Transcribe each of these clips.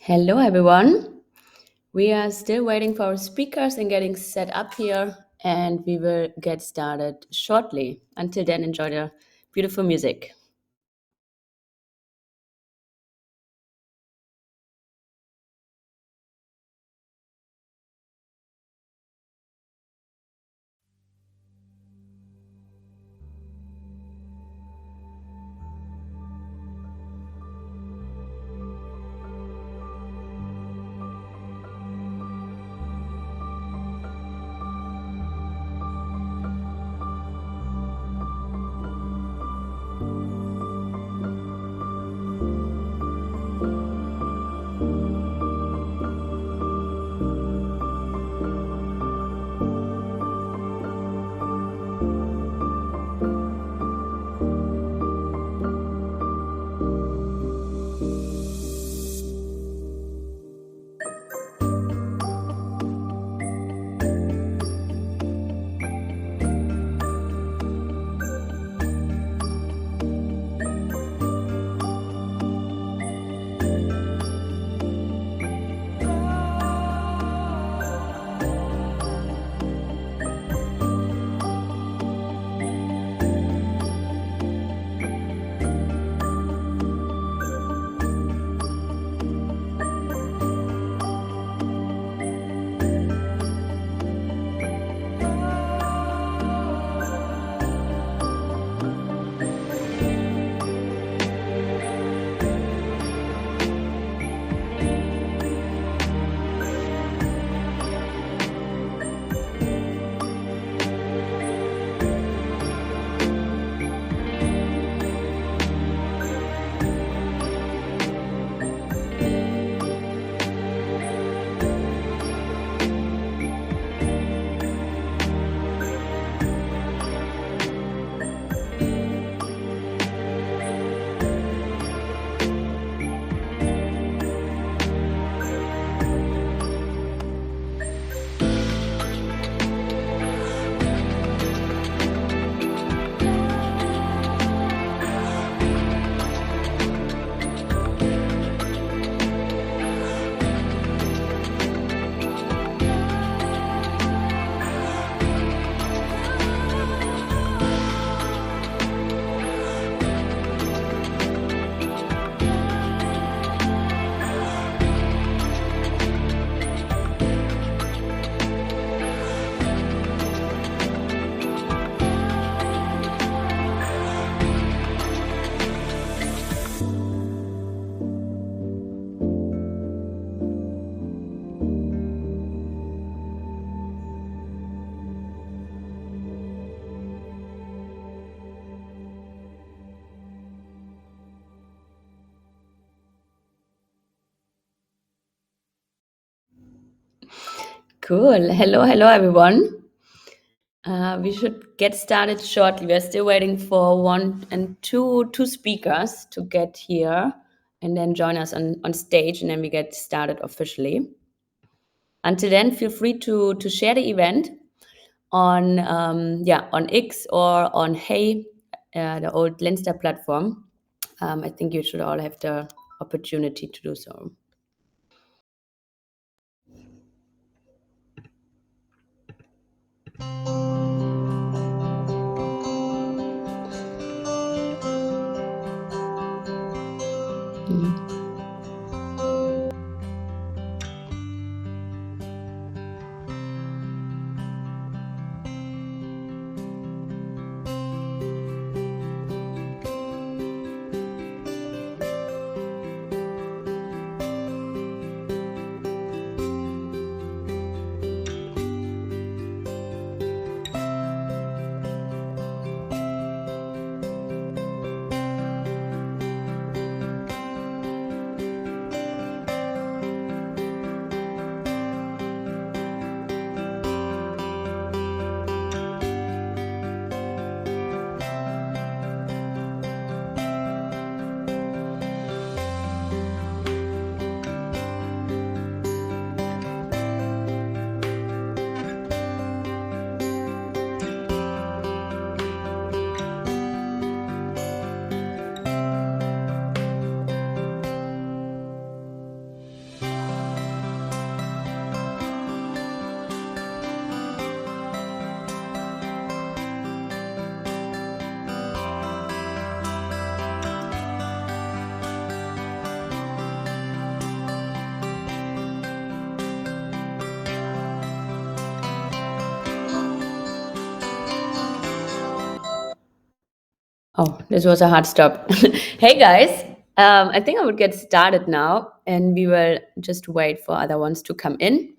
Hello, everyone. We are still waiting for our speakers and getting set up here, and we will get started shortly. Until then, enjoy the beautiful music. Cool. Hello, everyone. We should get started shortly. We're still waiting for one and two speakers to get here and then join us on stage, and then we get started officially. Until then, feel free to share the event on on X or on Hey, the old Lenster platform. I think you should all have the opportunity to do so. Oh, this was a hard stop. Hey guys, I think I would get started now, and we will just wait for other ones to come in.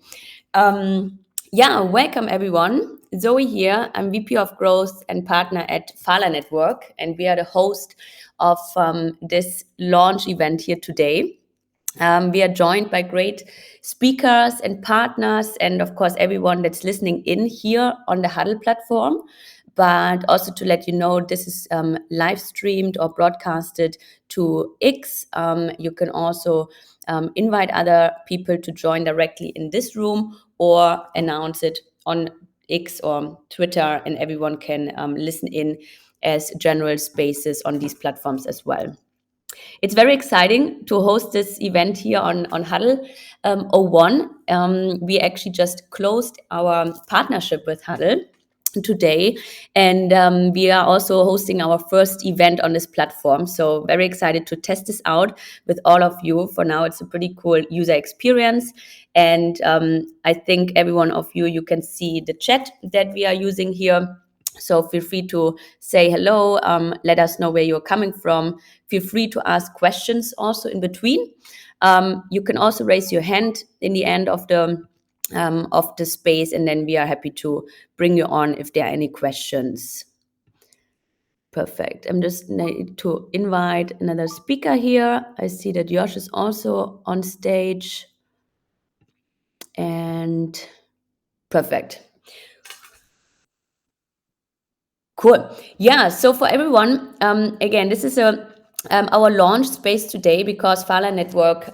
Yeah, welcome everyone. Zoe here. I'm VP of Growth and Partner at Phala Network, and we are the host of this launch event here today. We are joined by great speakers and partners, and of course, everyone that's listening in here on the Huddle platform. But also to let you know, this is live streamed or broadcasted to X. You can also invite other people to join directly in this room or announce it on X or Twitter, and everyone can listen in as general spaces on these platforms as well. It's very exciting to host this event here on Huddle 01. We actually just closed our partnership with Huddle today, and we are also hosting our first event on this platform. So very excited to test this out with all of you. For now, it's a pretty cool user experience. And I think every one of you, you can see the chat that we are using here. So feel free to say hello, let us know where you're coming from. Feel free to ask questions also in between. You can also raise your hand in the end of the space, and then we are happy to bring you on if there are any questions. Perfect. I'm just need to invite another speaker here. I see that Josh is also on stage. And perfect. Cool. Yeah. So for everyone, again, this is our launch space today because Phala Network,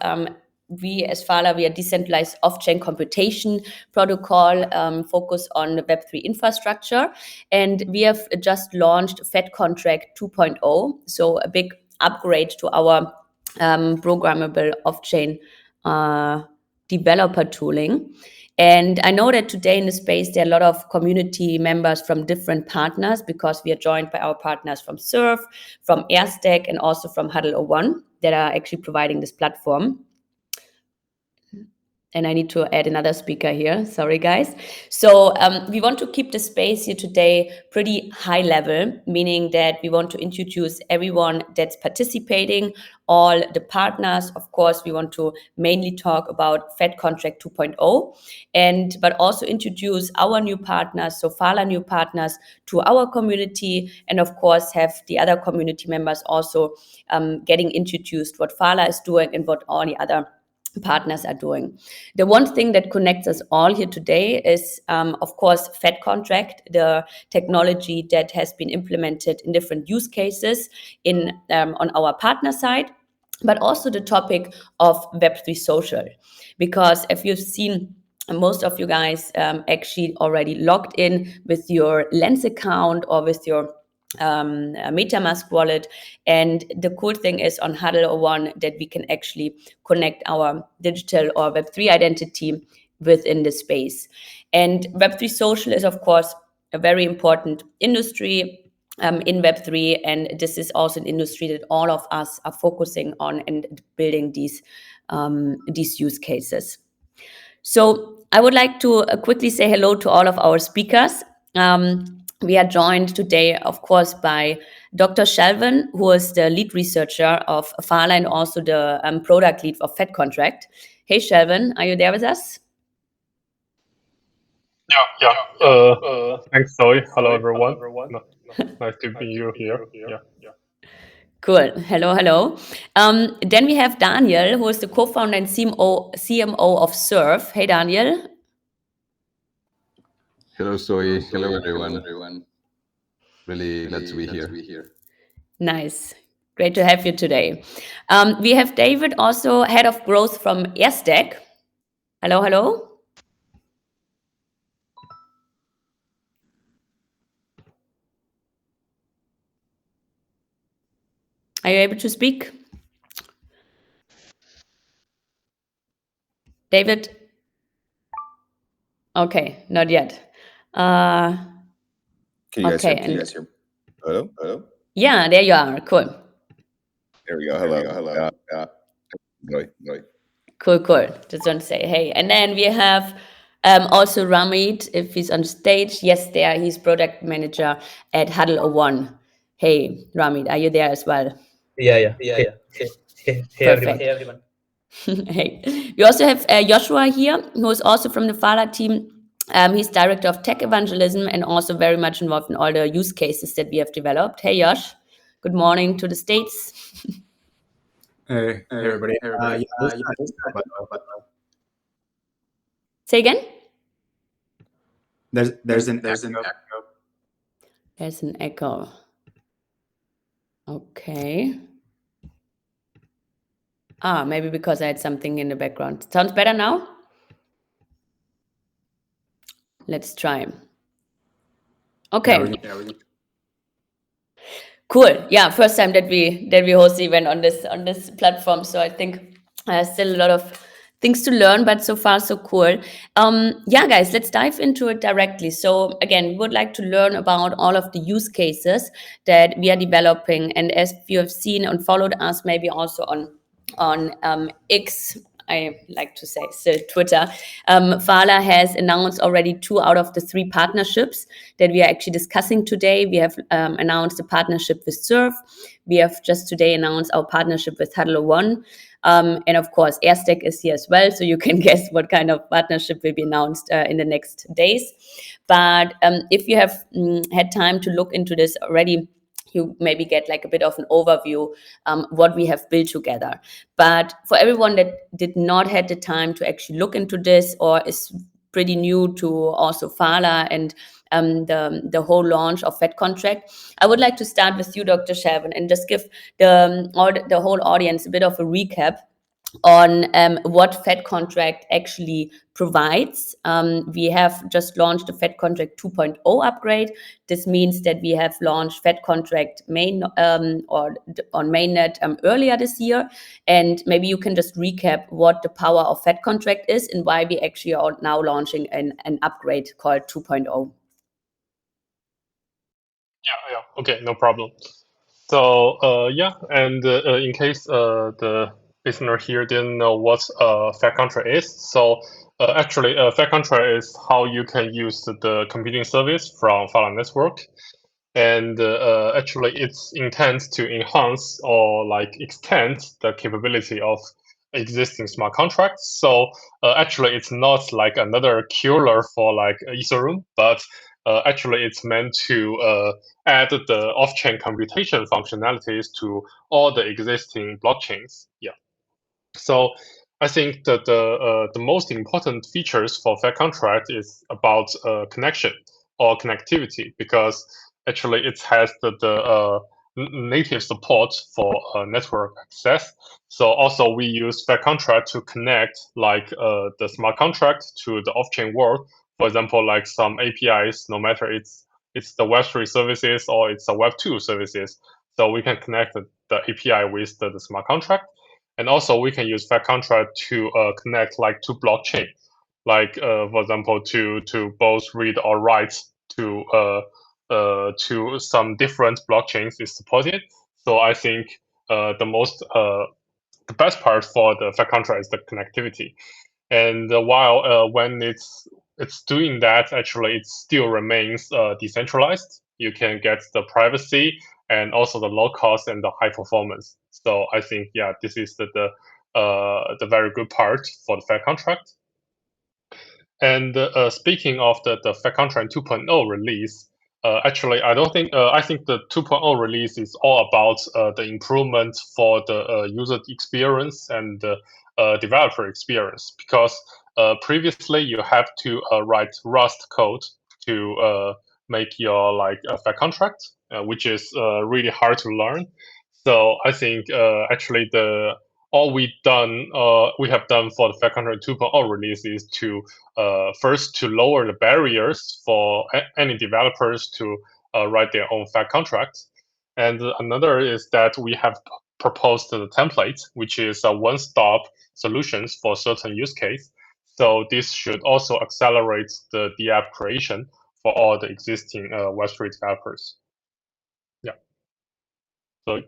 we as Phala, we are decentralized off-chain computation protocol focused on the Web3 infrastructure. And we have just launched Phat Contract 2.0. So a big upgrade to our programmable off-chain developer tooling. And I know that today in the space, there are a lot of community members from different partners because we are joined by our partners from Surf, from Airstack, and also from Huddle 01 that are actually providing this platform. And I need to add another speaker here. Sorry, guys. So we want to keep the space here today pretty high level, meaning that we want to introduce everyone that's participating, all the partners. Of course, we want to mainly talk about Phat Contract 2.0, but also introduce our new partners, so Phala new partners, to our community, and of course have the other community members also getting introduced what Phala is doing and what all the other partners are doing. The one thing that connects us all here today is, of course, Phat Contract, the technology that has been implemented in different use cases on our partner side, but also the topic of Web3 social. Because if you've seen, most of you guys actually already logged in with your Lens account or with your MetaMask wallet. And the cool thing is on Huddle 01 that we can actually connect our digital or Web3 identity within the space. And Web3 social is, of course, a very important industry in Web3. And this is also an industry that all of us are focusing on and building these use cases. So I would like to quickly say hello to all of our speakers. We are joined today, of course, by Dr. Shelvin, who is the lead researcher of Phala and also the product lead of Phat Contract. Hey, Shelvin, are you there with us? Yeah. Thanks, Zoe. Hello, everyone. Nice to be you here. Yeah. Cool. Hello. Then we have Daniel, who is the co-founder and CMO of Surf. Hey, Daniel. Hello, Zoe. Hello, everyone. Really glad to be here. Nice. Great to have you today. We have David, also head of growth from Airstack. Hello. Are you able to speak? David? Okay, not yet. Can you guys hear me? Hello? Yeah, there you are. Cool. There we go. Hello. Zoe. Cool. Just want to say hey. And then we have also Ramit, if he's on stage. Yes, there. He's product manager at Huddle 01. Hey, Ramit, are you there as well? Yeah. Hey, Perfect. everyone. Hey. We also have Joshua here, who is also from the Phat team. He's director of tech evangelism and also very much involved in all the use cases that we have developed. Hey, Josh. Good morning to the States. Hey, everybody. Say again? There's an echo. There's an echo. Okay. Maybe because I had something in the background. Sounds better now? Let's try. Okay. Cool. Yeah, first time that we host the event on this platform. So I think still a lot of things to learn, but so far so cool. Yeah, guys, let's dive into it directly. So again, we would like to learn about all of the use cases that we are developing, and as you have seen and followed us, maybe also on X. I like to say, so Twitter. Phala has announced already 2 out of the 3 partnerships that we are actually discussing today. We have announced a partnership with Zurf. We have just today announced our partnership with Huddle One. And of course, Airstack is here as well. So you can guess what kind of partnership will be announced in the next days. But if you have had time to look into this already, you maybe get like a bit of an overview what we have built together. But for everyone that did not have the time to actually look into this or is pretty new to also Phala and the whole launch of Phat Contract, I would like to start with you, Dr. Shelvin, and just give the whole audience a bit of a recap on what Phat Contract actually provides. We have just launched the Phat Contract 2.0 upgrade. This means that we have launched Phat Contract main or on mainnet earlier this year. And maybe you can just recap what the power of Phat Contract is and why we actually are now launching an upgrade called 2.0. Yeah. Okay, no problem. So and in case the listener here didn't know what Phat Contract is, so actually Phat Contract is how you can use the computing service from Phala Network, and actually it's intent to enhance or like extend the capability of existing smart contracts. So actually it's not like another killer for like Ethereum, but actually it's meant to add the off-chain computation functionalities to all the existing blockchains. Yeah. So I think that the most important features for Phat Contract is about connection or connectivity, because actually it has the native support for network access. So also we use Phat Contract to connect like the smart contract to the off-chain world. For example, like some APIs, no matter it's the Web3 services or it's a Web2 services. So we can connect the API with the smart contract. And also we can use Phat Contract to connect like to blockchain, like for example to both read or write to some different blockchains is supported. So I think the best part for the Phat Contract is the connectivity. And while when it's doing that, actually it still remains decentralized. You can get the privacy and also the low cost and the high performance. So I think this is the very good part for the Phat Contract. And speaking of the Phat Contract 2.0 release, actually I don't think I think the 2.0 release is all about the improvement for the user experience and the developer experience, because previously you have to write Rust code to make your like Phat Contract, which is really hard to learn. So I think actually all we have done for the Phat Contract 2.0 release is to first to lower the barriers for any developers to write their own Phat Contract, and another is that we have proposed the template, which is a one-stop solutions for certain use case. So this should also accelerate the app creation for all the existing Web3 developers. Yeah. So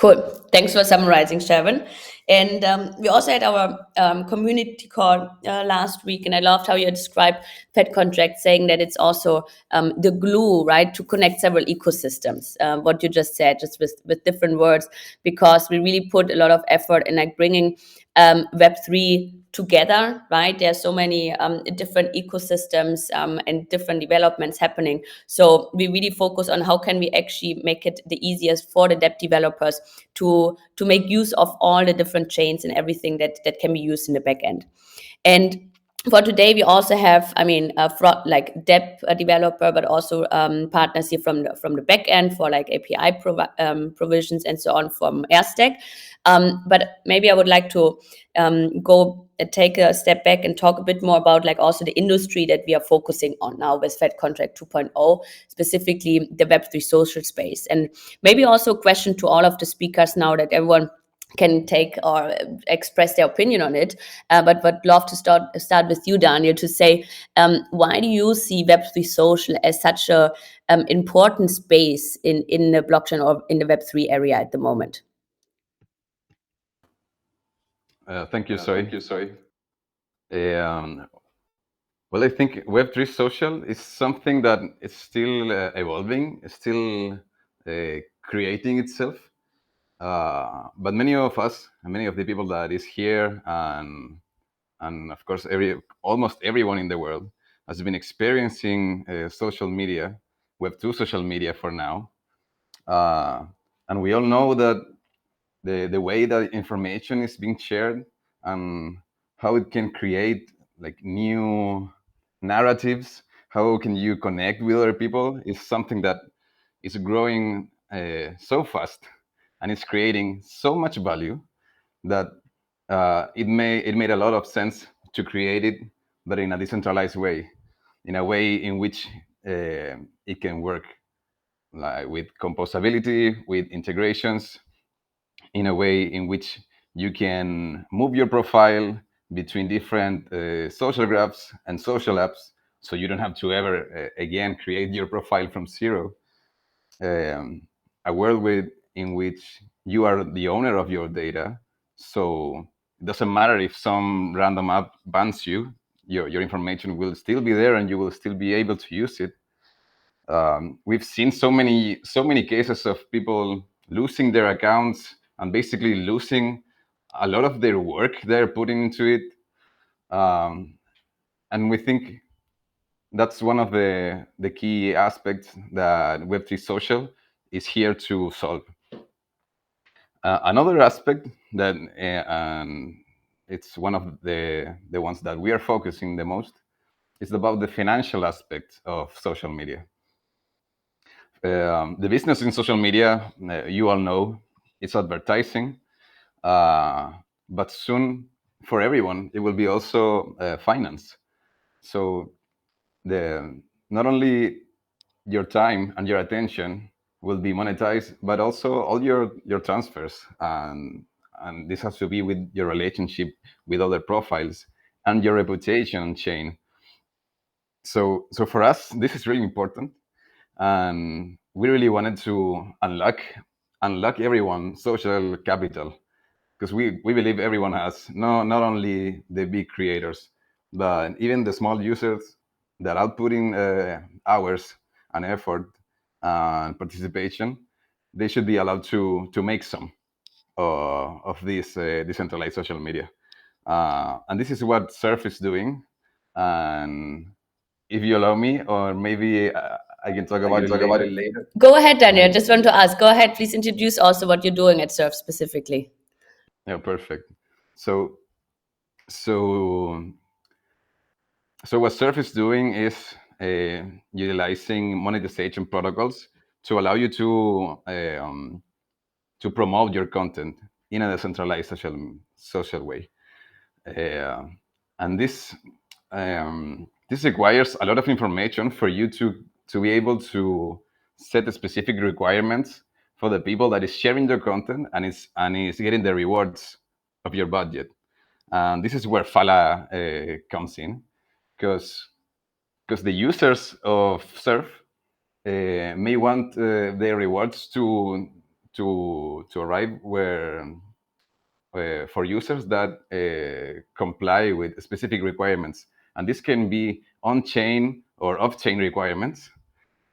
Cool. Thanks for summarizing, Sherwin. And we also had our community call last week, and I loved how you described Phat Contract, saying that it's also the glue, right, to connect several ecosystems. What you just said, just with different words, because we really put a lot of effort in like bringing Web3 together, right? There are so many different ecosystems and different developments happening. So we really focus on how can we actually make it the easiest for the Dapp developers to make use of all the different chains and everything that can be used in the back end. And for today, we also have, like Dapp developer, but also partners here from the back end for like API provisions and so on from Airstack. But maybe I would like to take a step back and talk a bit more about like also the industry that we are focusing on now with Phat Contract 2.0, specifically the Web3 social space. And maybe also a question to all of the speakers now that everyone can take or express their opinion on it. But would love to start with you, Daniel, to say, why do you see Web3 social as such a important space in the blockchain or in the Web3 area at the moment? Thank you, Zoe. Well, I think Web3 social is something that is still evolving, still creating itself. But many of us, many of the people that is here, and of course, almost everyone in the world has been experiencing social media, Web2 social media for now. And we all know that the way that information is being shared and how it can create like new narratives, how can you connect with other people is something that is growing so fast, and it's creating so much value that it made a lot of sense to create it, but in a decentralized way, in a way in which it can work like with composability, with integrations, in a way in which you can move your profile between different social graphs and social apps, so you don't have to ever again create your profile from zero. A world in which you are the owner of your data, so it doesn't matter if some random app bans you, your information will still be there and you will still be able to use it. We've seen so many cases of people losing their accounts and basically losing a lot of their work they're putting into it. And we think that's one of the key aspects that Web3 social is here to solve. Another aspect that, and it's one of the ones that we are focusing the most, is about the financial aspect of social media. The business in social media, you all know, it's advertising, but soon for everyone, it will be also finance. So not only your time and your attention will be monetized, but also all your transfers, and this has to be with your relationship with other profiles and your reputation chain. So for us, this is really important, and we really wanted to unlock everyone's social capital, because we believe everyone has, not only the big creators, but even the small users that are putting hours and effort and participation. They should be allowed to make some of this decentralized social media, and this is what Zurf is doing. And if you allow me, or maybe I can talk about it later. Go ahead, Daniel. I just want to ask. Go ahead, please introduce also what you're doing at Zurf specifically. Yeah, perfect. So what Zurf is doing is utilizing monetization protocols to allow you to promote your content in a decentralized social way, and this requires a lot of information for you to be able to set the specific requirements for the people that is sharing their content and is getting the rewards of your budget. And this is where Fala comes in, because the users of Zurf may want their rewards to to arrive where for users that comply with specific requirements, and this can be on-chain or off-chain requirements.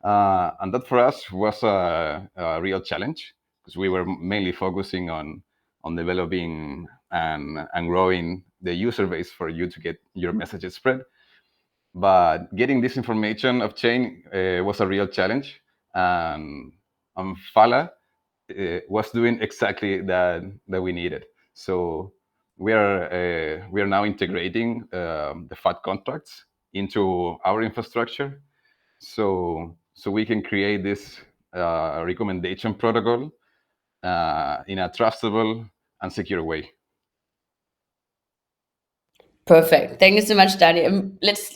And that for us was a real challenge, because we were mainly focusing on developing and growing the user base for you to get your messages spread. But getting this information off chain was a real challenge, and Fala was doing exactly that we needed. So we are now integrating the Phat contracts into our infrastructure, so we can create this recommendation protocol in a trustable and secure way. Perfect. Thank you so much, Danny.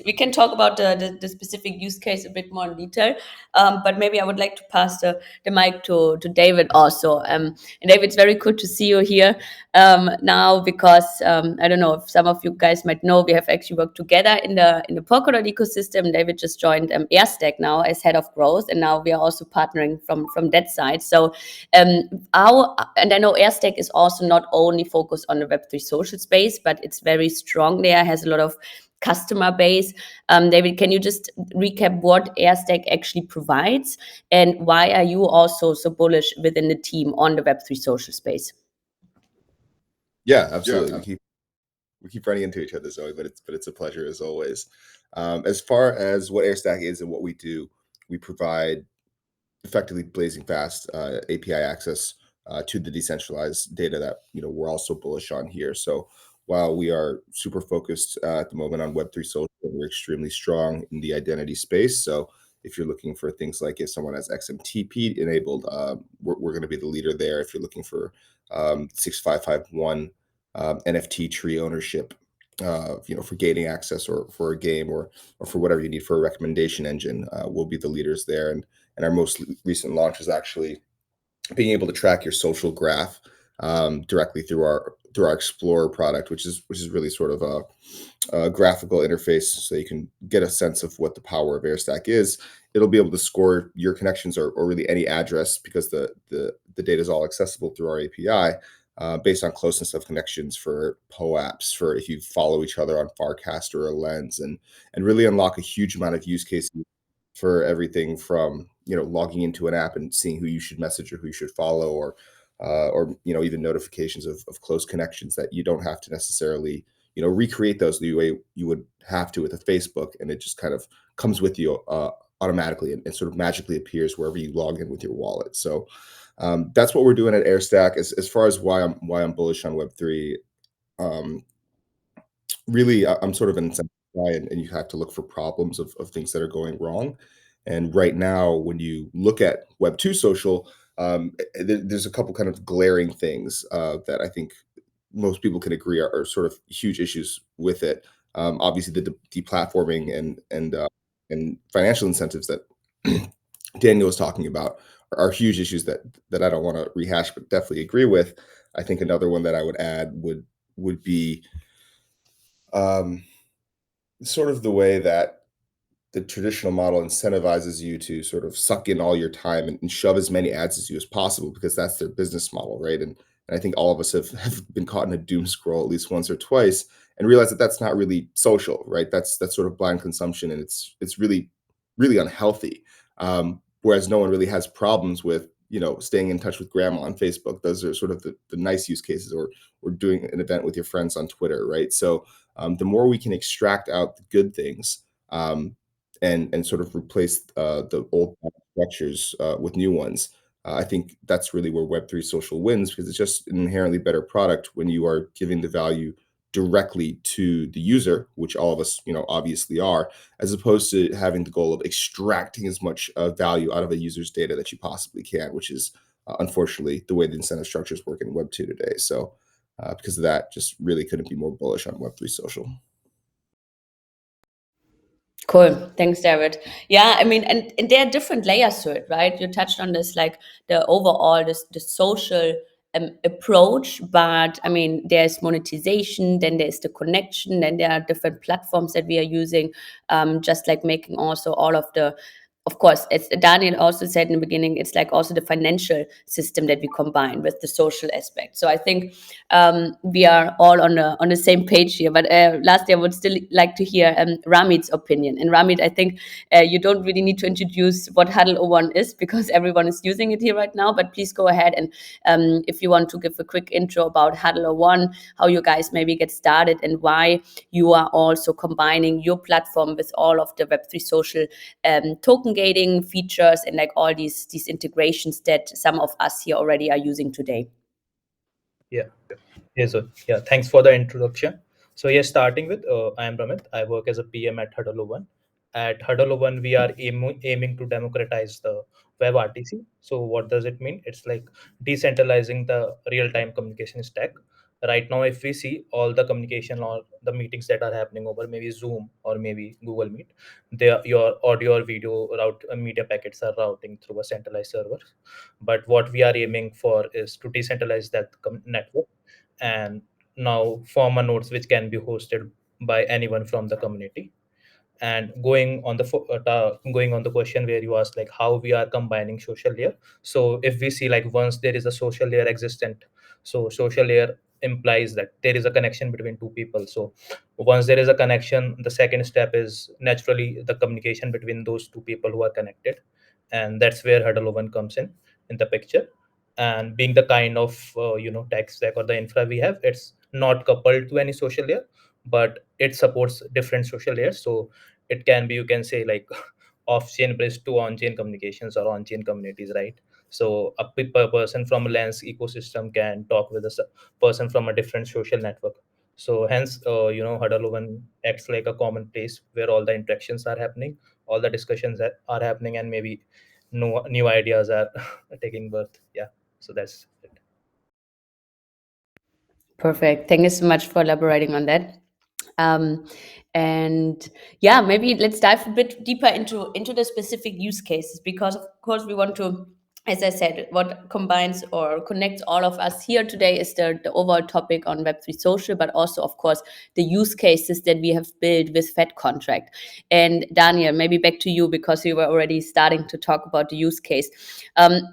We can talk about the specific use case a bit more in detail, but maybe I would like to pass the mic to David also. And David, it's very good to see you here now, because I don't know if some of you guys might know, we have actually worked together in the Polkadot ecosystem. David just joined Airstack now as head of growth, and now we are also partnering from that side. So and I know Airstack is also not only focused on the Web3 social space, but it's very strong there, has a lot of customer base. David, can you just recap what Airstack actually provides, and why are you also so bullish within the team on the Web3 social space? Yeah, absolutely. We keep running into each other, Zoe, but it's a pleasure as always. As far as what Airstack is and what we do, we provide effectively blazing fast API access to the decentralized data that we're also bullish on here. So while we are super focused at the moment on Web3 social, we're extremely strong in the identity space. So if you're looking for things like if someone has XMTP enabled, we're going to be the leader there. If you're looking for 6551 NFT tree ownership, for gating access or for a game or for whatever you need for a recommendation engine, we'll be the leaders there. And our most recent launch is actually being able to track your social graph directly through our Explorer product, which is really sort of a graphical interface, so you can get a sense of what the power of Airstack is. It'll be able to score your connections or really any address, because the data is all accessible through our API. Based on closeness of connections for POAPs, for if you follow each other on Farcast or a Lens, and really unlock a huge amount of use cases for everything from logging into an app and seeing who you should message or who you should follow, or even notifications of close connections that you don't have to necessarily recreate those the way you would have to with a Facebook, and it just kind of comes with you automatically and sort of magically appears wherever you log in with your wallet. So that's what we're doing at Airstack. As far as why I'm bullish on Web3, really I'm sort of an incentive guy, and you have to look for problems of things that are going wrong. And right now, when you look at Web2 social, there's a couple kind of glaring things that I think most people can agree are sort of huge issues with it. Obviously, the deplatforming and financial incentives that Daniel was talking about are huge issues that I don't want to rehash, but definitely agree with. I think another one that I would add would be sort of the way that the traditional model incentivizes you to sort of suck in all your time and shove as many ads as you as possible, because that's their business model, right? And I think all of us have been caught in a doom scroll at least once or twice and realize that that's not really social, right? That's sort of blind consumption, and it's really, really unhealthy. Whereas no one really has problems with staying in touch with grandma on Facebook. Those are sort of the nice use cases, or doing an event with your friends on Twitter, right? So the more we can extract out the good things, and sort of replace the old structures with new ones, I think that's really where Web3 social wins, because it's just an inherently better product when you are giving the value directly to the user, which all of us, obviously are, as opposed to having the goal of extracting as much value out of a user's data that you possibly can, which is unfortunately the way the incentive structures work in Web2 today. So because of that, just really couldn't be more bullish on Web3 social. Cool. Thanks, David. Yeah, I mean, and there are different layers to it, right? You touched on this, like the overall, the social approach, but I mean, there's monetization, then there's the connection, then there are different platforms that we are using, just like making also all of the of course, as Daniel also said in the beginning, it's like also the financial system that we combine with the social aspect. So I think we are all on the same page here. But lastly, I would still like to hear Ramit's opinion. And Ramit, I think you don't really need to introduce what Huddle 01 is, because everyone is using it here right now. But please go ahead and if you want to give a quick intro about Huddle 01, how you guys maybe get started, and why you are also combining your platform with all of the Web3 social token gating features and like all these integrations that some of us here already are using today. Yeah. So yeah, thanks for the introduction. So yeah, starting with I am Ramit. I work as a PM at Huddle 01. At Huddle 01, we are aiming to democratize the web RTC. So what does it mean? It's like decentralizing the real-time communication stack. Right now, if we see all the communication or the meetings that are happening over maybe Zoom or maybe Google Meet, your audio or video media packets are routing through a centralized server. But what we are aiming for is to decentralize that network and now form a nodes which can be hosted by anyone from the community. And going on the question where you asked like how we are combining social layer. So if we see like once there is a social layer existent, so social layer implies that there is a connection between two people. So once there is a connection, the second step is naturally the communication between those two people who are connected, and that's where Huddle 01 comes in the picture. And being the kind of tech stack or the infra we have, it's not coupled to any social layer, but it supports different social layers. So it can be, you can say, like off-chain bridge to on-chain communications or on-chain communities, right? So a person from a Lens ecosystem can talk with a person from a different social network. So hence, Huddle 01 acts like a common place where all the interactions are happening, all the discussions that are happening, and maybe new ideas are taking birth. Yeah, so that's it. Perfect. Thank you so much for elaborating on that. And yeah, maybe let's dive a bit deeper into the specific use cases, because of course we want to, as I said, what combines or connects all of us here today is the overall topic on Web3 social, but also of course the use cases that we have built with Phat Contract. And Daniel, maybe back to you, because we were already starting to talk about the use case.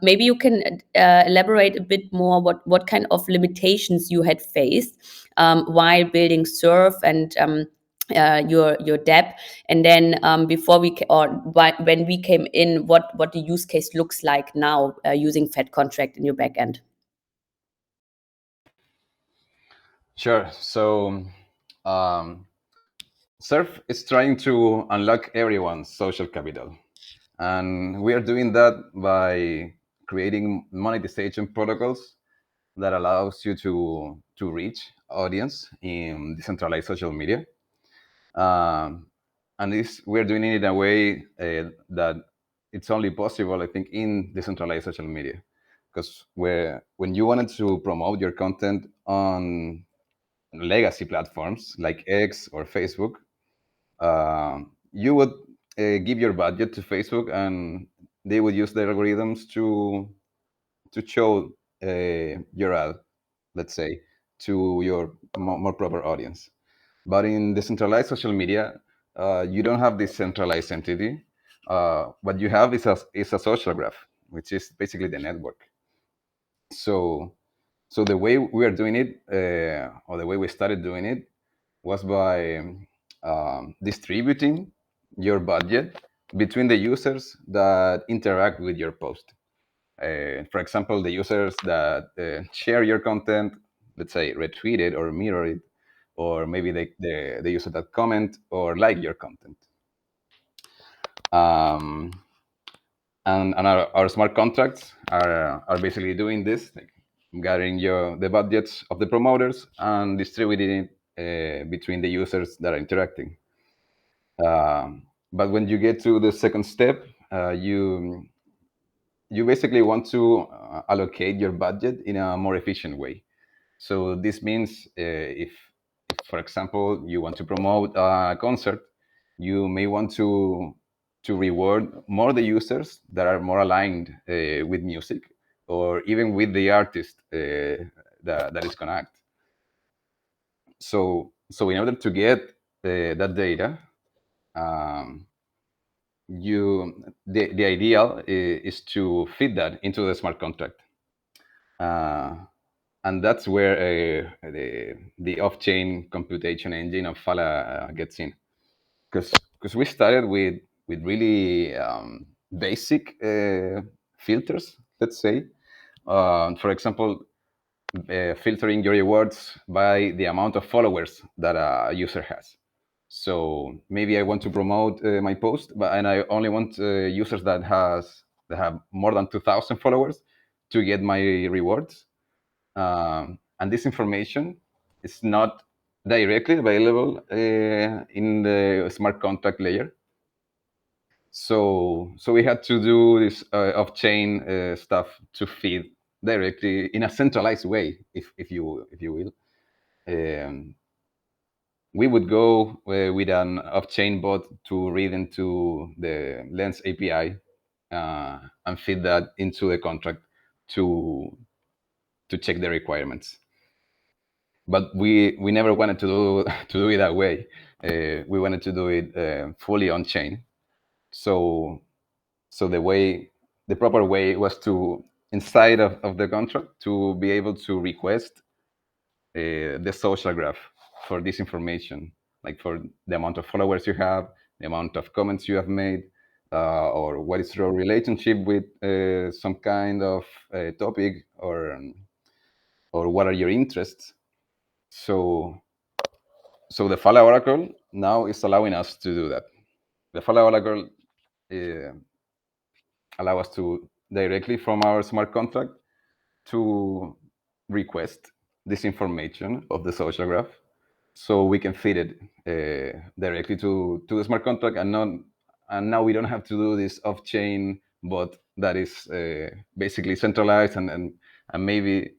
Maybe you can elaborate a bit more what kind of limitations you had faced while building Surf and your Dapp, and then before when we came in, what the use case looks like now using Phat Contract in your backend. Sure. So Surf is trying to unlock everyone's social capital. And we are doing that by creating monetization protocols that allows you to reach audience in decentralized social media. And this we're doing it in a way that it's only possible, I think, in decentralized social media. Because when you wanted to promote your content on legacy platforms like X or Facebook, you would give your budget to Facebook, and they would use their algorithms to show your ad, let's say, to your more proper audience. But in decentralized social media, you don't have this centralized entity. What you have is a social graph, which is basically the network. So the way we are doing it, or the way we started doing it, was by distributing your budget between the users that interact with your post. For example, the users that share your content, let's say retweet it or mirror it, or maybe the user that comment or like your content. And our smart contracts are basically doing this, like gathering the budgets of the promoters and distributing it between the users that are interacting. But when you get to the second step, you basically want to allocate your budget in a more efficient way. So this means if, for example, you want to promote a concert, you may want to reward more the users that are more aligned with music, or even with the artist that is going to act. So in order to get that data, the ideal is to fit that into the smart contract, and that's where the off-chain computation engine of Phala gets in, because we started with really basic filters, let's say. For example, filtering your rewards by the amount of followers that a user has. So maybe I want to promote my post, and I only want users that have more than 2,000 followers to get my rewards. And this information is not directly available in the smart contract layer. So we had to do this off-chain stuff to feed directly in a centralized way, if you will. We would go with an off-chain bot to read into the Lens API and feed that into the contract to check the requirements. But we never wanted to do it that way. We wanted to do it fully on chain. So the proper way was to, inside of the contract, to be able to request the social graph for this information, like for the amount of followers you have, the amount of comments you have made, or what is your relationship with some kind of topic, or what are your interests. So the Phala Oracle now is allowing us to do that. The Phala Oracle allow us to directly from our smart contract to request this information of the social graph, so we can feed it directly to the smart contract, and now we don't have to do this off-chain bot that is basically centralized, and maybe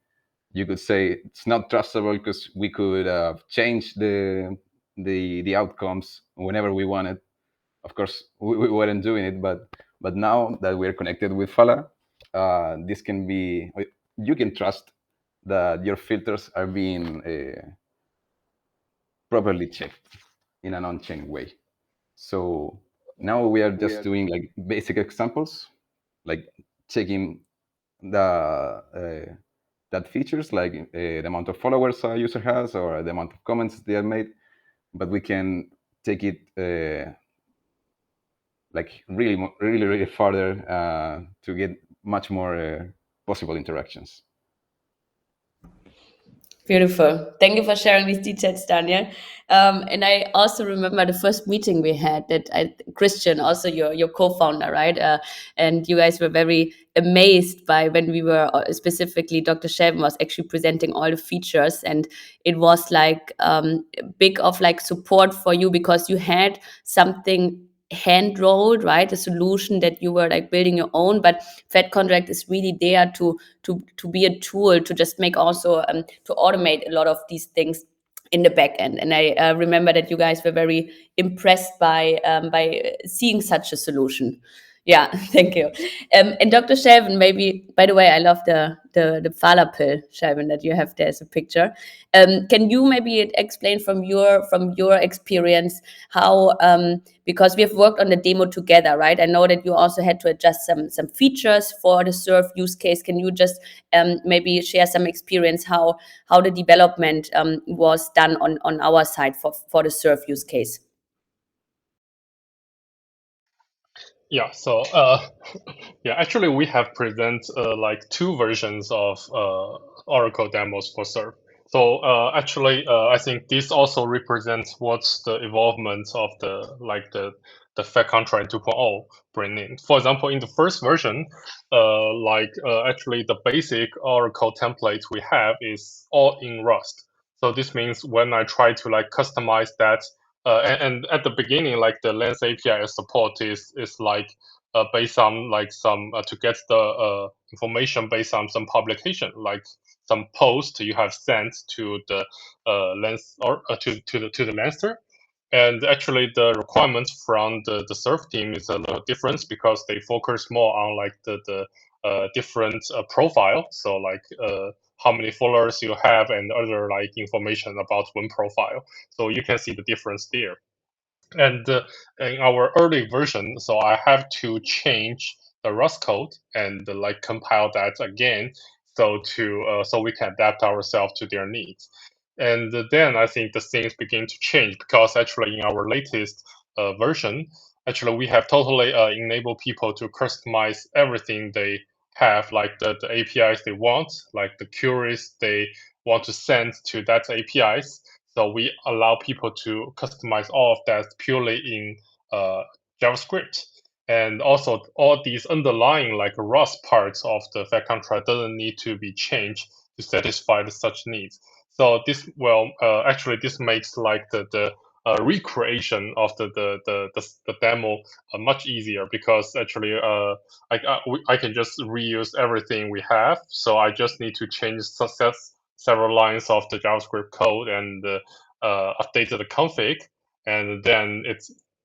you could say it's not trustable because we could change the outcomes whenever we wanted. Of course, we weren't doing it, but now that we're connected with Phala, this can be, you can trust that your filters are being properly checked in an on-chain way. So now we are just doing like basic examples, like checking the that features, like the amount of followers a user has or the amount of comments they have made, but we can take it like really farther to get much more possible interactions. Beautiful. Thank you for sharing these details, Daniel. And I also remember the first meeting we had that Christian, also your co-founder, right? And you guys were very amazed by when we were, specifically Dr. Shelton was actually presenting all the features, and it was like big of like support for you because you had something hand rolled, right? A solution that you were like building your own, but Phat Contract is really there to be a tool to just make also to automate a lot of these things in the back end. And I remember that you guys were very impressed by seeing such a solution. Yeah, thank you. And Dr. Shelvin, maybe, by the way, I love the Phala pill, Shelvin, that you have there as a picture. Can you maybe explain from your experience how, because we have worked on the demo together, right? I know that you also had to adjust some features for the Surf use case. Can you just maybe share some experience how the development was done on our side for the Surf use case? Yeah, so yeah, actually we have present like two versions of Oracle demos for Surf. So actually, I think this also represents what's the involvement of the Phat Contract 2.0 bringing. For example, in the first version, actually the basic Oracle template we have is all in Rust. So this means when I try to like customize that, and at the beginning, like the Lens API support is like based on like some to get the information based on some publication, like some post you have sent to the Lens or to the Lenster. And actually, the requirements from the Surf team is a little different because they focus more on like the different profile. So like how many followers you have and other like information about one profile. So you can see the difference there. And in our early version, so I have to change the Rust code and like compile that again, so we can adapt ourselves to their needs. And then I think the things begin to change, because actually in our latest version, actually we have totally enabled people to customize everything they have, like the APIs they want, like the queries they want to send to that APIs. So we allow people to customize all of that purely in JavaScript. And also all these underlying like Rust parts of the Phat contract doesn't need to be changed to satisfy such needs. So this actually this makes like the recreation of the demo much easier, because actually I can just reuse everything we have. So I just need to change several lines of the JavaScript code and update the config, and then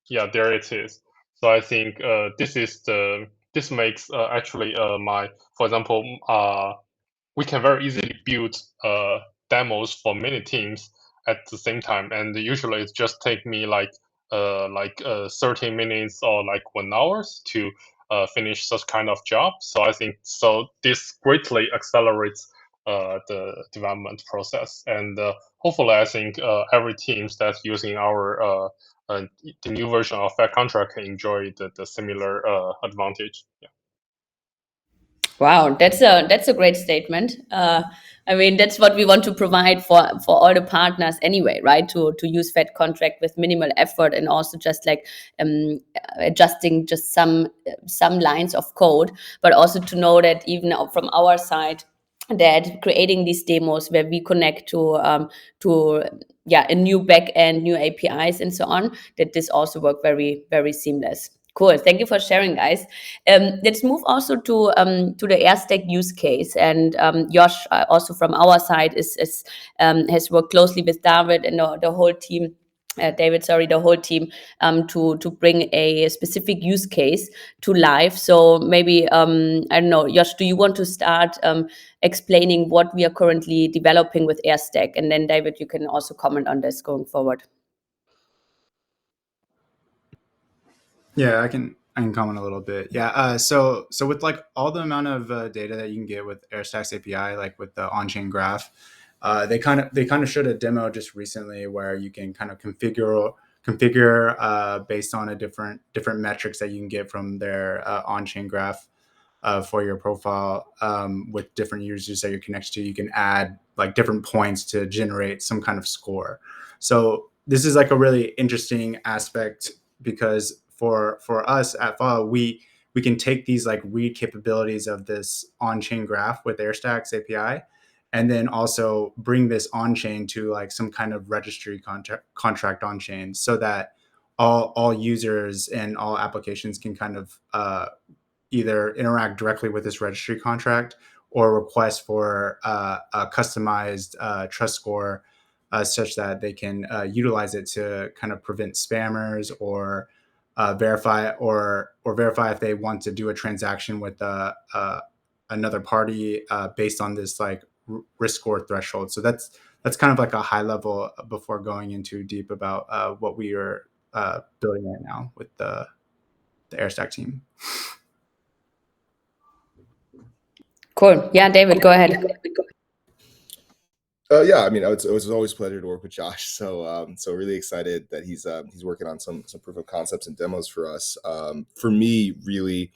there it is. So I think this makes actually for example we can very easily build demos for many teams at the same time, and usually it just take me like 30 minutes or like 1 hour to finish such kind of job. So I think this greatly accelerates the development process, and hopefully I think every team that's using our the new version of Phat contract can enjoy the similar advantage. Yeah. Wow, that's a great statement. I mean, that's what we want to provide for all the partners anyway, right? To use Phat contract with minimal effort, and also just like adjusting just some lines of code, but also to know that even from our side, that creating these demos where we connect to a new backend, new APIs, and so on, that this also work very, very seamless. Cool. Thank you for sharing, guys. Let's move also to the Airstack use case. And Josh, also from our side, has worked closely with David and the whole team. The whole team to bring a specific use case to life. So maybe I don't know, Josh, do you want to start explaining what we are currently developing with Airstack, and then David, you can also comment on this going forward. Yeah, I can comment a little bit. Yeah, so with like all the amount of data that you can get with Airstack's API, like with the on-chain graph, they kind of showed a demo just recently where you can kind of configure based on a different metrics that you can get from their on-chain graph for your profile with different users that you're connected to. You can add like different points to generate some kind of score. So this is like a really interesting aspect, because for us at Phat, we can take these like read capabilities of this on-chain graph with Airstack's API, and then also bring this on-chain to like some kind of registry contract on-chain, so that all users and all applications can kind of either interact directly with this registry contract or request for a customized trust score such that they can utilize it to kind of prevent spammers, or verify if they want to do a transaction with another party based on this like risk score threshold. So that's kind of like a high level before going into deep about what we are building right now with the Airstack team. Cool. Yeah, David, go ahead. Yeah, I mean, it was always a pleasure to work with Josh. So really excited that he's working on some proof of concepts and demos for us. For me, really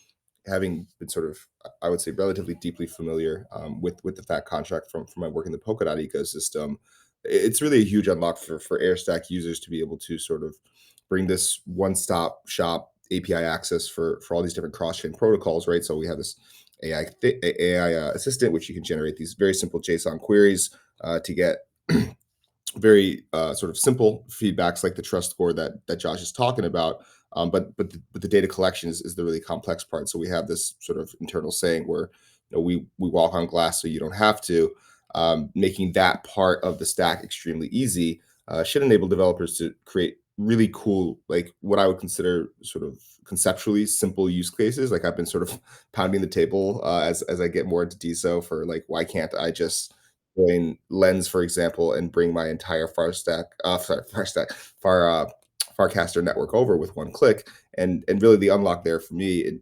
having been sort of, I would say, relatively deeply familiar with the Phat contract from my work in the Polkadot ecosystem, it's really a huge unlock for Airstack users to be able to sort of bring this one-stop shop API access for all these different cross-chain protocols, right? So we have this AI assistant, which you can generate these very simple JSON queries to get very sort of simple feedbacks like the trust score that Josh is talking about. But the data collection is the really complex part. So we have this sort of internal saying where we walk on glass so you don't have to. Making that part of the stack extremely easy should enable developers to create really cool, like what I would consider sort of conceptually simple use cases. Like I've been sort of pounding the table as I get more into DSO for like, why can't I just join Lens, for example, and bring my entire Far Farcaster network over with one click. And really the unlock there for me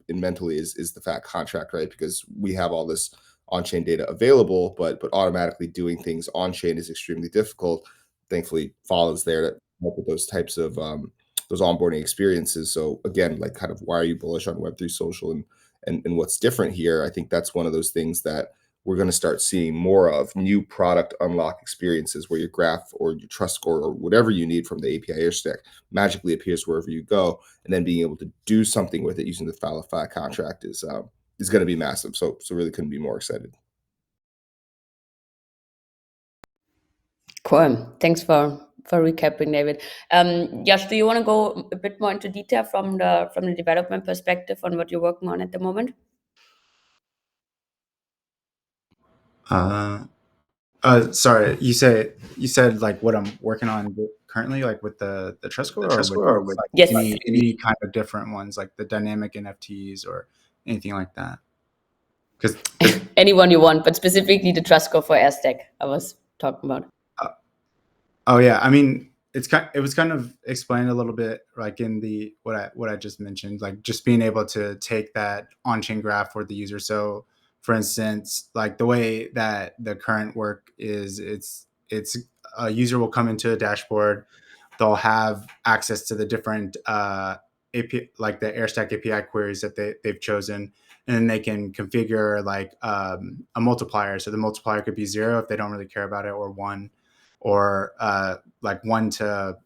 in mentally is the Phat contract, right? Because we have all this on-chain data available, but automatically doing things on-chain is extremely difficult. Thankfully, Follows there to help with those types of those onboarding experiences. So again, like kind of why are you bullish on Web3 social and what's different here? I think that's one of those things that we're going to start seeing more of, new product unlock experiences where your graph or your trust score or whatever you need from the API Airstack magically appears wherever you go, and then being able to do something with it using the Phat contract is going to be massive. So really couldn't be more excited. Cool. Thanks for recapping, David. Yash, do you want to go a bit more into detail from the development perspective on what you're working on at the moment? Sorry, you said like what I'm working on currently, like with the trust score, or with like Yes. any kind of different ones, like the dynamic NFTs or anything like that. Because Anyone you want, but specifically the trust score for Airstack I was talking about. oh yeah, I mean it was kind of explained a little bit like in the what I just mentioned, like just being able to take that on-chain graph for the user. So for instance, like the way that the current work is, it's a user will come into a dashboard, they'll have access to the different API, like the Airstack API queries that they've chosen, and then they can configure like a multiplier. So the multiplier could be 0 if they don't really care about it, or 1, or like 1 to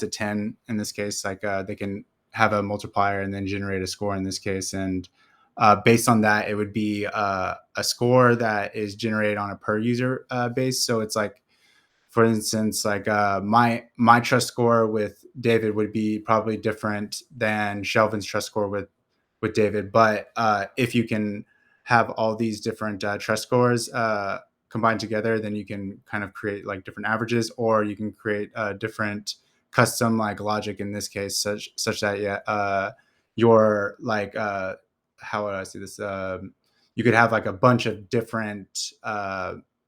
10 in this case. Like they can have a multiplier and then generate a score in this case, and based on that, it would be a score that is generated on a per user base. So it's like, for instance, like my trust score with David would be probably different than Shelvin's trust score with David. But if you can have all these different trust scores combined together, then you can kind of create like different averages, or you can create different custom like logic in this case, such that your like how would I say this? You could have like a bunch of different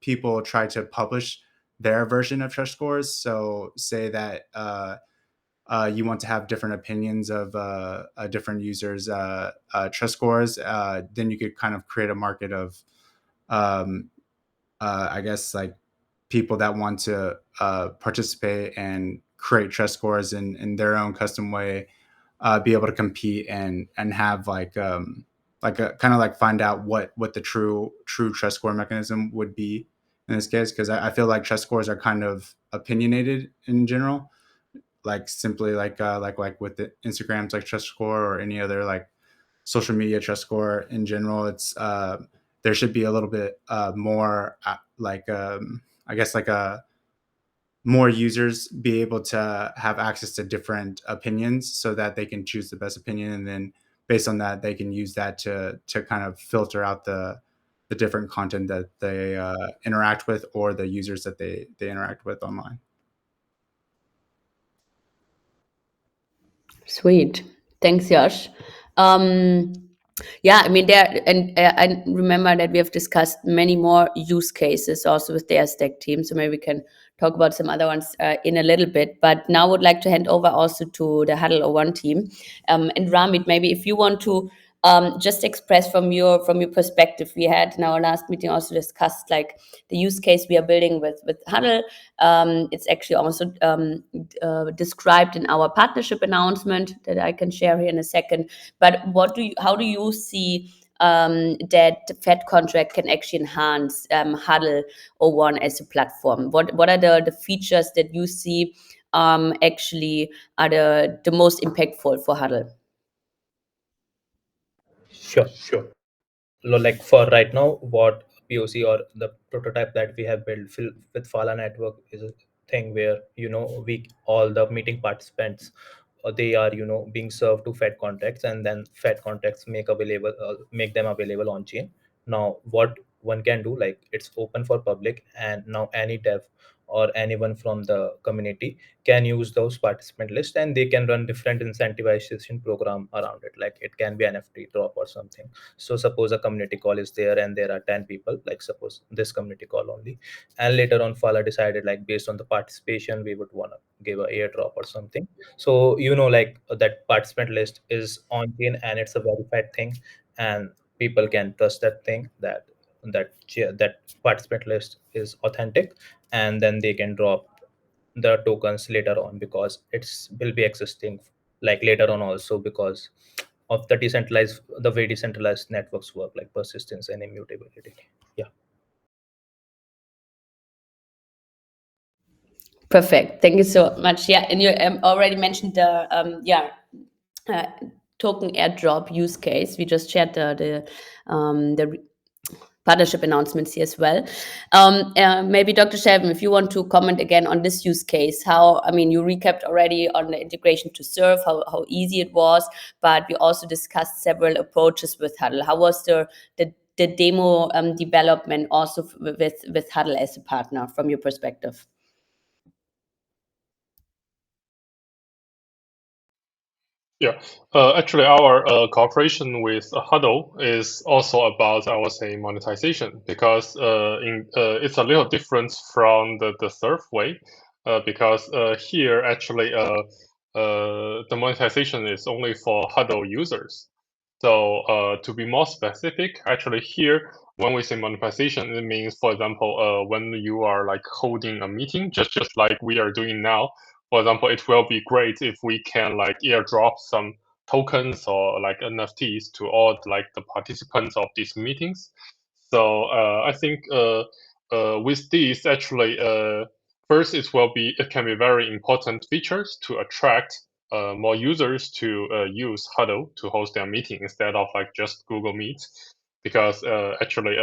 people try to publish their version of trust scores. So say that you want to have different opinions of different users' trust scores, then you could kind of create a market of, I guess, like people that want to participate and create trust scores in their own custom way, be able to compete and have like a kind of like find out what the true trust score mechanism would be in this case, because I feel like trust scores are kind of opinionated in general, like simply like with the Instagram's like trust score or any other like social media trust score in general. It's there should be a little bit more I guess like more users be able to have access to different opinions so that they can choose the best opinion, and then based on that they can use that to kind of filter out the different content that they interact with, or the users that they interact with online. Sweet. Thanks, Yash. Yeah, I mean, I remember that we have discussed many more use cases also with the Airstack team, so maybe we can talk about some other ones in a little bit. But now I would like to hand over also to the Huddle 01 team. And Ramit, maybe if you want to just express from your perspective. We had in our last meeting also discussed like the use case we are building with Huddle. It's actually also described in our partnership announcement that I can share here in a second. But how do you see that Phat Contract can actually enhance Huddle 01 as a platform? What are the features that you see actually are the most impactful for Huddle? Sure. Like for right now, what POC or the prototype that we have built with Fala network is a thing where we all the meeting participants, they are being served to Phat contracts, and then Phat contracts make them available on chain. Now what one can do, like it's open for public, and now any dev or anyone from the community can use those participant lists, and they can run different incentivization program around it. Like it can be NFT drop or something. So suppose a community call is there and there are 10 people, like suppose this community call only, and later on Fala decided like based on the participation we would want to give a airdrop or something. So like that participant list is on chain and it's a verified thing, and people can trust that thing, that participant list is authentic, and then they can drop the tokens later on because it's will be existing like later on also, because of the way decentralized networks work, like persistence and immutability. Yeah. Perfect. Thank you so much. Yeah, and you already mentioned the token airdrop use case. We just shared the partnership announcements here as well. Maybe Dr. Shelvin, if you want to comment again on this use case, you recapped already on the integration to Surf, how easy it was, but we also discussed several approaches with Huddle. How was the demo development also with Huddle as a partner from your perspective? Yeah, actually, our cooperation with Huddle is also about, I would say, monetization, because it's a little different from the Surf way, because here actually the monetization is only for Huddle users. So to be more specific, actually here, when we say monetization, it means, for example, when you are like holding a meeting, just like we are doing now. For example, it will be great if we can like airdrop some tokens or like NFTs to all like the participants of these meetings. So I think with these actually, first it can be very important features to attract more users to use Huddle to host their meeting instead of like just Google Meet, because actually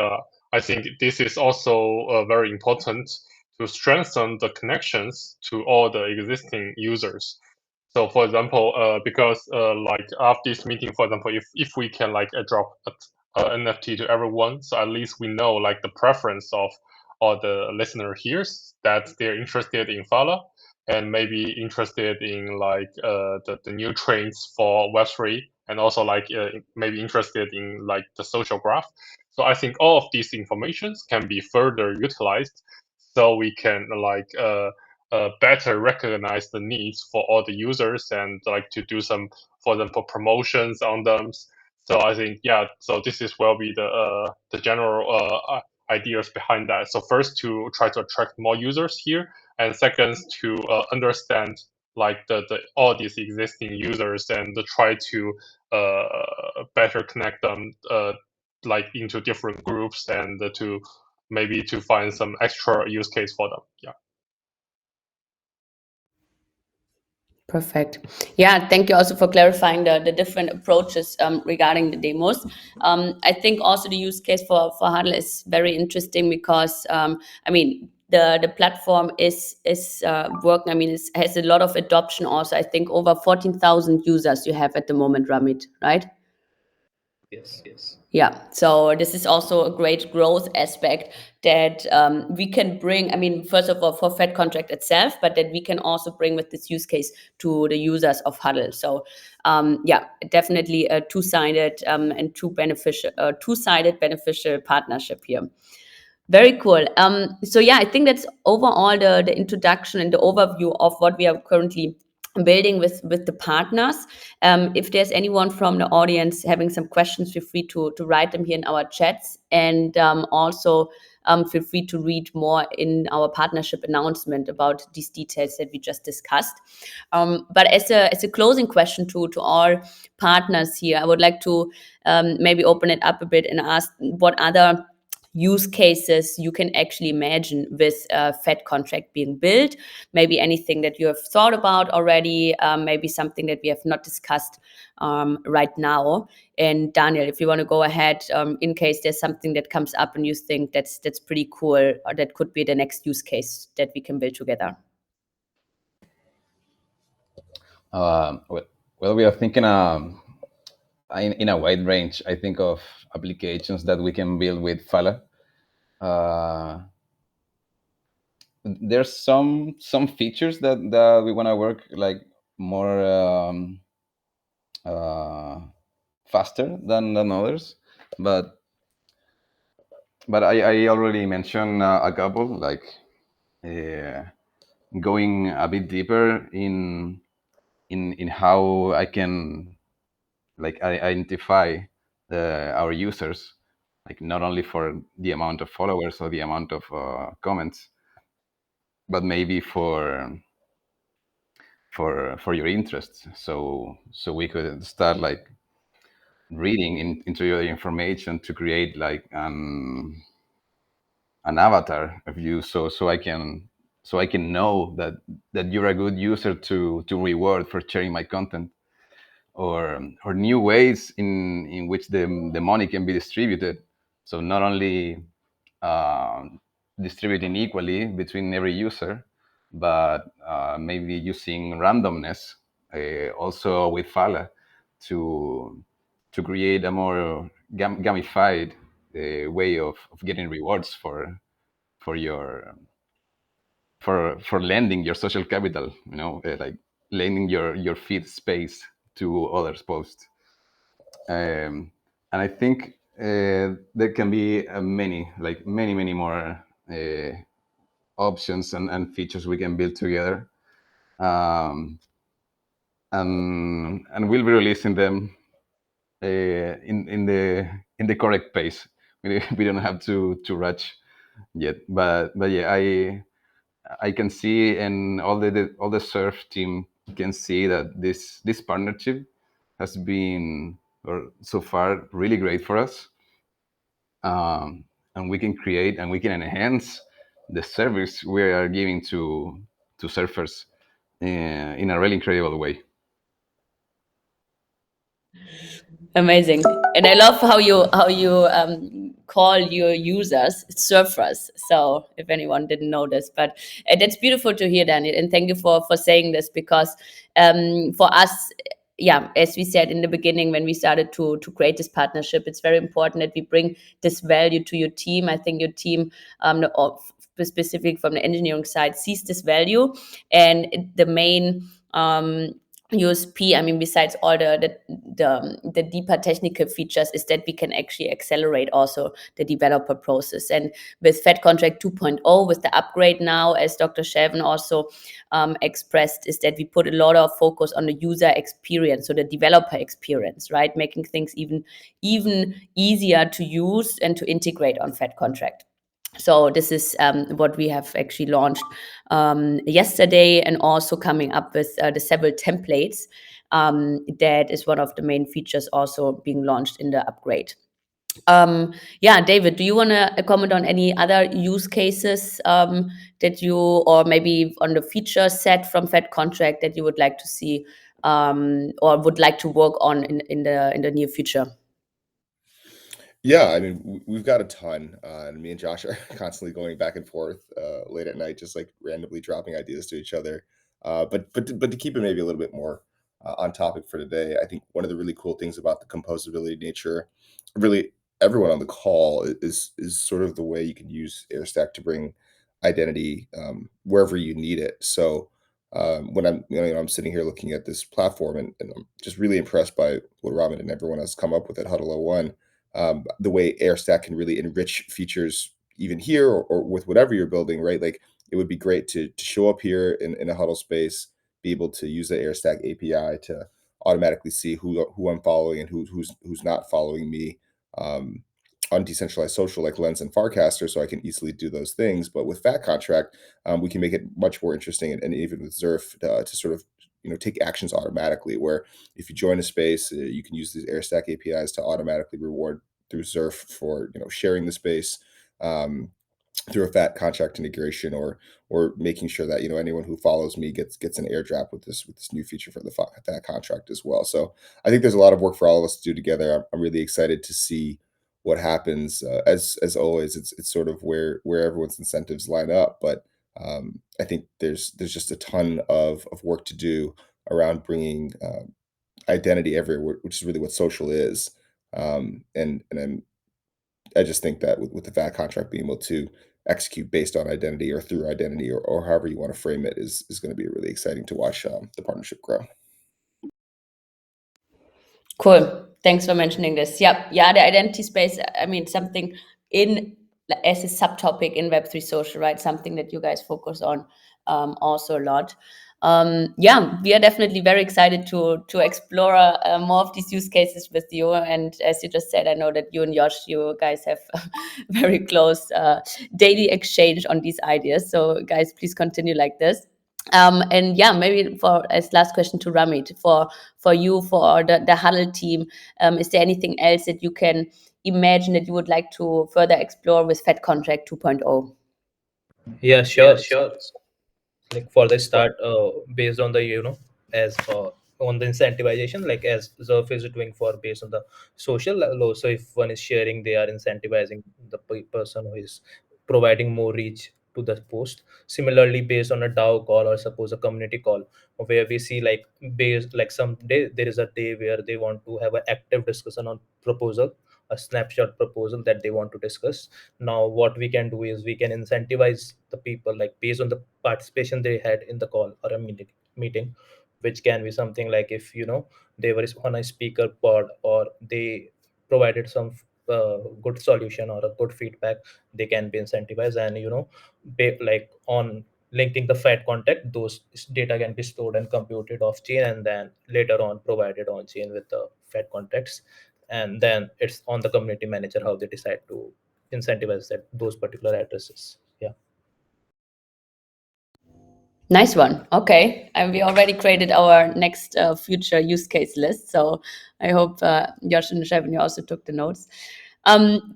I think this is also very important to strengthen the connections to all the existing users. So, for example, because like after this meeting, for example, if we can like drop a NFT to everyone, so at least we know like the preference of all the listener here, that they're interested in Fala and maybe interested in like the new trends for Web3, and also like maybe interested in like the social graph. So I think all of these informations can be further utilized, so we can like better recognize the needs for all the users and like to do some, for example, promotions on them. So I think so this will be the general ideas behind that. So first, to try to attract more users here, and second, to understand like the all these existing users and try to better connect them like into different groups, and to maybe to find some extra use case for them. Yeah. Perfect. Yeah, thank you also for clarifying the different approaches regarding the demos. I think also the use case for Huddle is very interesting because, the platform is working. It has a lot of adoption also. I think over 14,000 users you have at the moment, Ramit, right? Yes. Yeah, so this is also a great growth aspect that we can bring, first of all, for Phat Contract itself, but that we can also bring with this use case to the users of Huddle. So definitely a two-sided and two-sided beneficial partnership here. Very cool. So yeah, I think that's overall the introduction and the overview of what we are currently building with the partners. If there's anyone from the audience having some questions, feel free to write them here in our chats, and also feel free to read more in our partnership announcement about these details that we just discussed. But as a closing question to all partners here, I would like to maybe open it up a bit and ask what other use cases you can actually imagine with Phat Contract being built. Maybe anything that you have thought about already, maybe something that we have not discussed right now. And Daniel, if you want to go ahead, in case there's something that comes up and you think that's pretty cool, or that could be the next use case that we can build together. Well, we are thinking in a wide range, I think, of applications that we can build with Fala. there's some features that we want to work like more faster than others, but I already mentioned a couple, like going a bit deeper in how I can like identify our users, like not only for the amount of followers or the amount of comments, but maybe for your interests. So we could start like reading into your information to create like an avatar of you, so I can know that you're a good user to reward for sharing my content, or new ways in which the money can be distributed. So not only distributing equally between every user, but maybe using randomness also with Fala to create a more gamified way of getting rewards for your lending your social capital, like lending your feed space to others' posts. And I think there can be many more options and features we can build together, and we'll be releasing them in the correct pace. We don't have to rush yet, but yeah, I can see, and all the Surf team can see that this partnership has been, or so far, really great for us. And we can create and we can enhance the service we are giving to surfers in a really incredible way. Amazing. And I love how you call your users surfers. So if anyone didn't know this, but that's beautiful to hear, Daniel. And thank you for saying this, because for us, yeah, as we said in the beginning, when we started to create this partnership, it's very important that we bring this value to your team. I think your team, specific from the engineering side, sees this value, and the main USP, I mean, besides all the deeper technical features, is that we can actually accelerate also the developer process. And with Phat Contract 2.0, with the upgrade now, as Dr. Shelvin also expressed, is that we put a lot of focus on the user experience, so the developer experience, right? Making things even easier to use and to integrate on Phat Contract. So this is what we have actually launched yesterday, and also coming up with the several templates. That is one of the main features also being launched in the upgrade. Yeah, David, do you want to comment on any other use cases that you, or maybe on the feature set from Phat Contract that you would like to see or would like to work on in the near future? Yeah, I mean, we've got a ton, and me and Josh are constantly going back and forth late at night, just like randomly dropping ideas to each other. But to keep it maybe a little bit more on topic for today, I think one of the really cool things about the composability nature, really everyone on the call, is sort of the way you can use Airstack to bring identity wherever you need it. So when I'm sitting here looking at this platform, and I'm just really impressed by what Ramit and everyone has come up with at Huddle 01. The way Airstack can really enrich features even here, or with whatever you're building, right? Like, it would be great to show up here in a huddle space, be able to use the Airstack API to automatically see who I'm following and who's not following me on decentralized social like Lens and Farcaster, so I can easily do those things. But with Phat Contract, we can make it much more interesting, and even with Zurf to sort of take actions automatically, where if you join a space, you can use these Airstack APIs to automatically reward through Zurf for sharing the space through a Phat Contract integration, or making sure that anyone who follows me gets an airdrop with this new feature for the Phat Contract as well. So I think there's a lot of work for all of us to do together. I'm really excited to see what happens. As always, it's sort of where everyone's incentives line up, but I think there's just a ton of work to do around bringing identity everywhere, which is really what social is. And I just think that with the Phat Contract being able to execute based on identity or through identity, or however you want to frame it, is going to be really exciting to watch the partnership grow. Cool. Thanks for mentioning this. Yeah, the identity space, I mean, something as a subtopic in Web3 social, right? Something that you guys focus on also a lot. Yeah, we are definitely very excited to explore more of these use cases with you. And as you just said, I know that you and Josh, you guys have very close daily exchange on these ideas. So guys, please continue like this. And yeah, maybe as last question to Ramit, for you, for the Huddle team, is there anything else that you can imagine that you would like to further explore with Phat Contract 2.0? Yeah, sure. Like for the start, based on the as on the incentivization, like as Zurf is doing for based on the social law. So if one is sharing, they are incentivizing the person who is providing more reach to the post. Similarly, based on a DAO call or suppose a community call, where we see like based like some day there is a day where they want to have an active discussion on proposal, a snapshot proposal that they want to discuss. Now what we can do is we can incentivize the people like based on the participation they had in the call or a meeting, which can be something like if they were on a speaker pod or they provided some good solution or a good feedback, they can be incentivized. And like on linking the Phat contract, those data can be stored and computed off chain and then later on provided on chain with the Phat contracts. And then it's on the community manager how they decide to incentivize those particular addresses. Yeah. Nice one. Okay. And we already created our next future use case list. So I hope Josh and Shevin, also took the notes.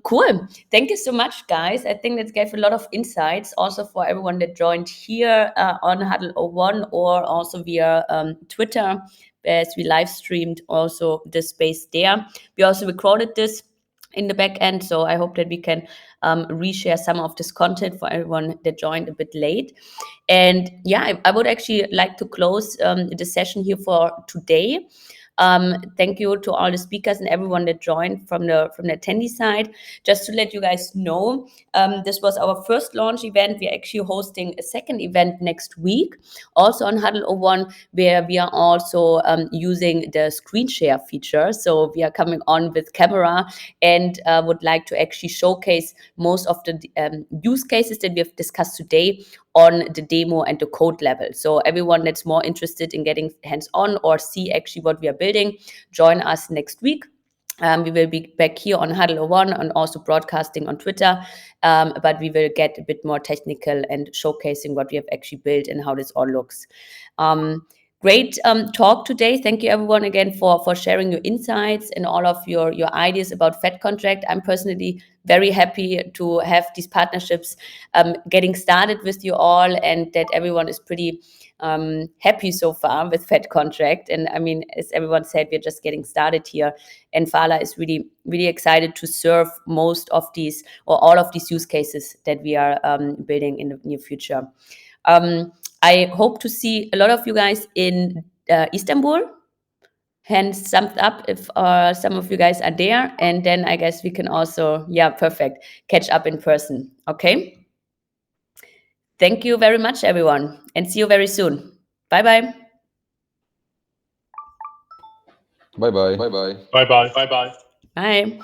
Cool. Thank you so much, guys. I think that gave a lot of insights also for everyone that joined here on Huddle 01 or also via Twitter, as we live streamed also the space there. We also recorded this in the back end. So I hope that we can reshare some of this content for everyone that joined a bit late. And yeah, I would actually like to close the session here for today. Thank you to all the speakers and everyone that joined from the attendee side. Just to let you guys know, this was our first launch event. We're actually hosting a second event next week, also on Huddle 01, where we are also using the screen share feature. So we are coming on with camera and would like to actually showcase most of the use cases that we have discussed today on the demo and the code level. So everyone that's more interested in getting hands-on or see actually what we are building, join us next week. We will be back here on Huddle 01 and also broadcasting on Twitter, but we will get a bit more technical and showcasing what we have actually built and how this all looks. Great talk today. Thank you everyone again for sharing your insights and all of your ideas about Phat Contract. I'm personally very happy to have these partnerships getting started with you all, and that everyone is pretty happy so far with Phat Contract. And I mean, as everyone said, we're just getting started here, and Fala is really, really excited to serve most of these or all of these use cases that we are building in the near future. I hope to see a lot of you guys in Istanbul. Hands thumbs up if some of you guys are there. And then I guess we can also, perfect, catch up in person. Okay? Thank you very much, everyone. And see you very soon. Bye-bye. Bye-bye. Bye bye. Bye bye. Bye.